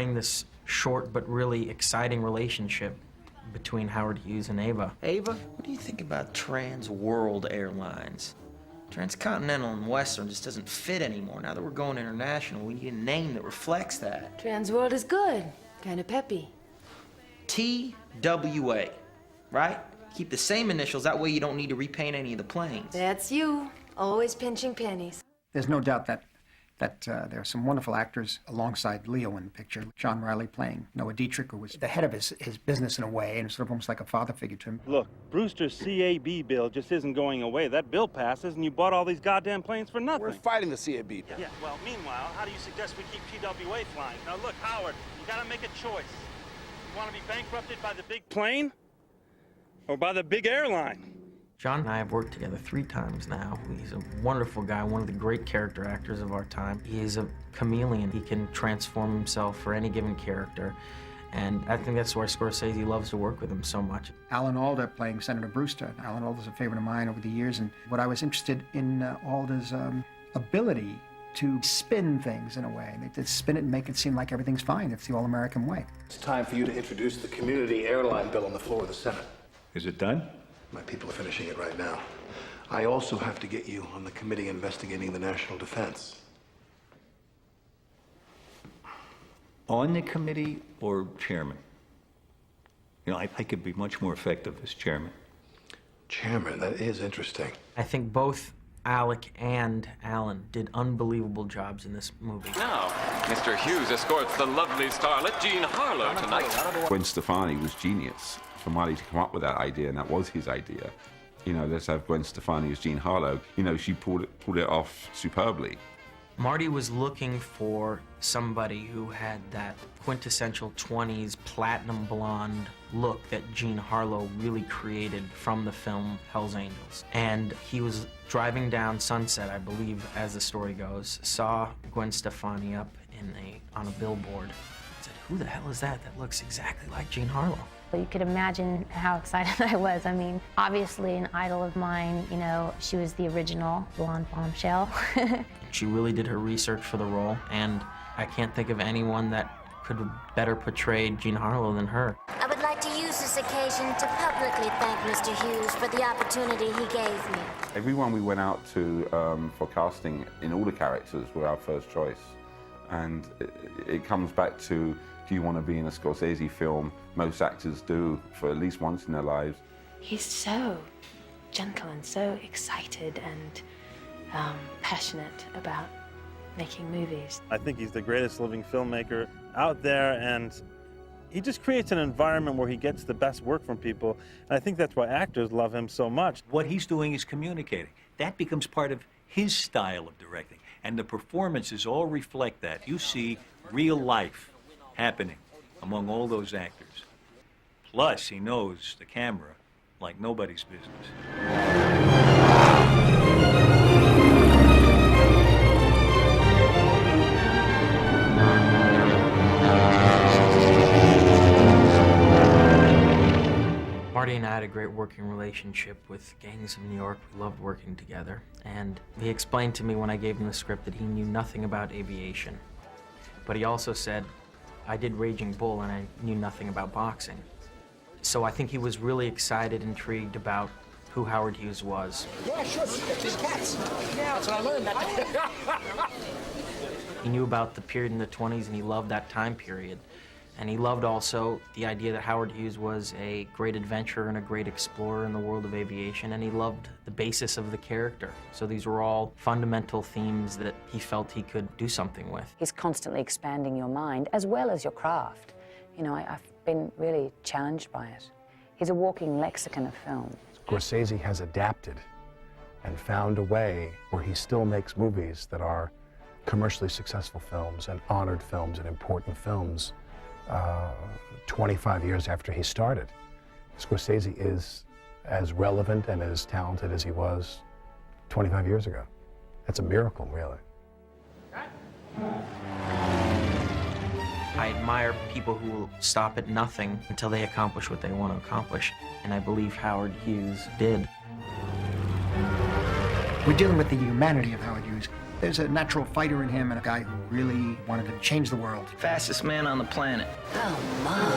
portraying this short but really exciting relationship between Howard Hughes and Ava. Ava, what do you think about trans-world airlines? Transcontinental and Western just doesn't fit anymore. Now that we're going international, we need a name that reflects that. Transworld is good. Kind of peppy. TWA, right? Keep the same initials, that way you don't need to repaint any of the planes. That's you. Always pinching pennies. There's no doubt that there are some wonderful actors alongside Leo in the picture. John Reilly playing Noah Dietrich, who was the head of his business in a way, and sort of almost like a father figure to him. Look, Brewster's CAB bill just isn't going away. That bill passes, and you bought all these goddamn planes for nothing. We're fighting the CAB. Yeah, well, meanwhile, how do you suggest we keep TWA flying? Now, look, Howard, you gotta make a choice. You want to be bankrupted by the big plane or by the big airline? John and I have worked together 3 times now. He's a wonderful guy, one of the great character actors of our time. He is a chameleon. He can transform himself for any given character. And I think that's why Scorsese loves to work with him so much. Alan Alda playing Senator Brewster. Alan Alda's a favorite of mine over the years, and what I was interested in Alda's ability to spin things in a way. To spin it and make it seem like everything's fine. It's the all-American way. It's time for you to introduce the community airline bill on the floor of the Senate. Is it done? My people are finishing it right now. I also have to get you on the committee investigating the national defense. On the committee or chairman? You know, I could be much more effective as chairman. Chairman, that is interesting. I think both Alec and Alan did unbelievable jobs in this movie. Now, Mr. Hughes escorts the lovely starlet Jean Harlow tonight. Gwen Stefani was genius for Marty to come up with that idea, and that was his idea. You know, let's have Gwen Stefani as Jean Harlow. You know, she pulled it off superbly. Marty was looking for somebody who had that quintessential 20s platinum blonde look that Jean Harlow really created from the film Hell's Angels. And he was driving down Sunset, I believe, as the story goes, saw Gwen Stefani up on a billboard, and said, "Who the hell is that? That looks exactly like Jean Harlow." You could imagine how excited I was. I mean, obviously an idol of mine, you know, she was the original blonde bombshell. She really did her research for the role, and I can't think of anyone that could better portray Jean Harlow than her. I would like to use this occasion to publicly thank Mr. Hughes for the opportunity he gave me. Everyone we went out to for casting in all the characters were our first choice. And it comes back to, do you want to be in a Scorsese film? Most actors do for at least once in their lives. He's so gentle and so excited and passionate about making movies. I think he's the greatest living filmmaker out there, and he just creates an environment where he gets the best work from people. And I think that's why actors love him so much. What he's doing is communicating. That becomes part of his style of directing, and the performances all reflect that. You see real life happening among all those actors. Plus, he knows the camera like nobody's business. Marty and I had a great working relationship with Gangs of New York. We loved working together. And he explained to me when I gave him the script that he knew nothing about aviation. But he also said, I did Raging Bull and I knew nothing about boxing. So I think he was really excited, intrigued about who Howard Hughes was. Yeah, sure. These cats. Yeah, that's what I learned. He knew about the period in the 20s and he loved that time period. And he loved also the idea that Howard Hughes was a great adventurer and a great explorer in the world of aviation, and he loved the basis of the character. So these were all fundamental themes that he felt he could do something with. He's constantly expanding your mind as well as your craft. You know, I've been really challenged by it. He's a walking lexicon of film. Scorsese has adapted and found a way where he still makes movies that are commercially successful films and honored films and important films. 25 years after he started. Scorsese is as relevant and as talented as he was 25 years ago. That's a miracle, really. I admire people who will stop at nothing until they accomplish what they want to accomplish, and I believe Howard Hughes did. We're dealing with the humanity of Howard Hughes. There's a natural fighter in him and a guy who really wanted to change the world. Fastest man on the planet. Oh, my.